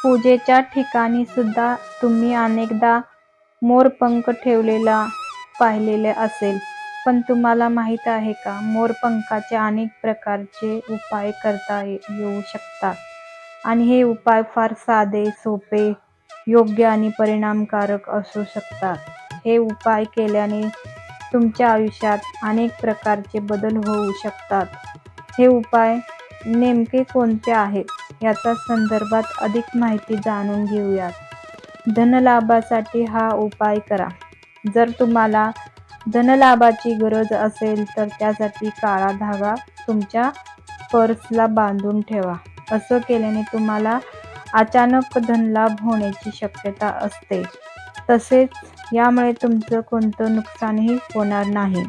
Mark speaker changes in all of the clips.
Speaker 1: पूजेच्या ठिकाणी सुद्धा तुम्ही अनेकदा मोरपंख ठेवलेला पाहिलेले असेल. पण तुम्हाला माहीत आहे का, मोरपंखाचे अनेक प्रकारचे उपाय करता येऊ शकतात आणि हे उपाय फार साधे, सोपे, योग्य आणि परिणामकारक असू शकतात. हे उपाय केल्याने तुमच्या आयुष्यात अनेक प्रकारचे बदल होऊ शकतात. हे उपाय नेमके कोणते आहेत याचा संदर्भात अधिक माहिती जाणून घेऊयात. धनलाभासाठी हा उपाय करा. जर तुम्हाला धनलाभाची गरज असेल तर त्यासाठी काळा धागा तुमच्या पर्सला बांधून ठेवा. असं केल्याने तुम्हाला अचानक धनलाभ होण्याची शक्यता असते. तसेच यामुळे तुमचं कोणतं नुकसानही होणार नाही.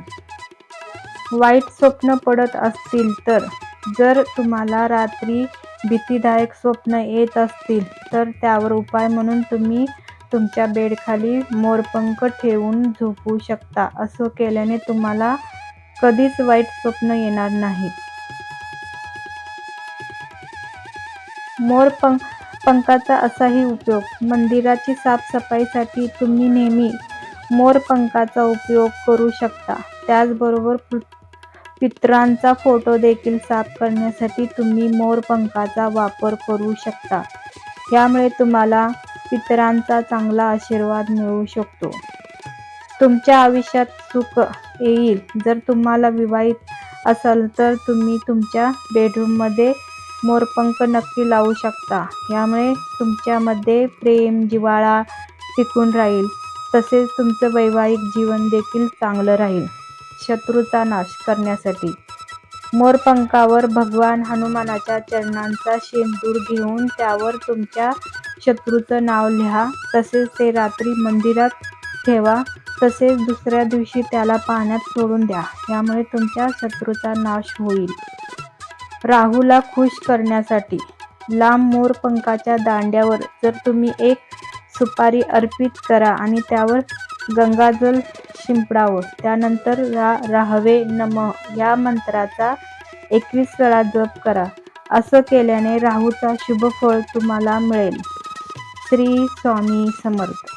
Speaker 1: वाईट स्वप्न पडत असतील तर, जर तुम्हाला रात्री भीतीदायक स्वप्न येत असतील तर त्यावर उपाय म्हणून तुम्ही तुमच्या बेडखाली मोरपंख ठेवून झोपू शकता. असं केल्याने तुम्हाला कधीच वाईट स्वप्न येणार नाहीत. मोरपंखाचा असाही उपयोग. मंदिराची साफसफाईसाठी तुम्ही नेहमी मोरपंखाचा उपयोग करू शकता. त्याचबरोबर पितरांचा फोटो देखील साफ करण्यासाठी तुम्ही मोरपंखाचा वापर करू शकता. यामुळे तुम्हाला पितरांचा चांगला आशीर्वाद मिळू शकतो. तुमच्या आयुष्यात सुख येईल. जर तुम्हाला विवाहित असाल तर तुम्ही तुमच्या बेडरूममध्ये मोरपंख नक्की लावू शकता. यामुळे तुमच्यामध्ये प्रेम, जिव्हाळा टिकून राहील. तसेच तुमचं वैवाहिक जीवन देखील चांगलं राहील. शत्रूचा नाश करण्यासाठी मोरपंखावर भगवान हनुमानाच्या चरणांचा शेंदूर घेऊन त्यावर तुमच्या शत्रूचं नाव लिहा. तसेच ते रात्री मंदिरात ठेवा. तसेच दुसऱ्या दिवशी त्याला पाण्यात सोडून द्या. यामुळे तुमच्या शत्रूचा नाश होईल. राहूला खुश करण्यासाठी लांब मोरपंखाच्या दांड्यावर जर तुम्ही एक सुपारी अर्पित करा आणि त्यावर गंगाजल शिंपडावं. त्यानंतर राहवे नमः या मंत्राचा 21 वेळा जप करा. असं केल्याने राहूचा शुभ फळ तुम्हाला मिळेल. श्री स्वामी समर्थ.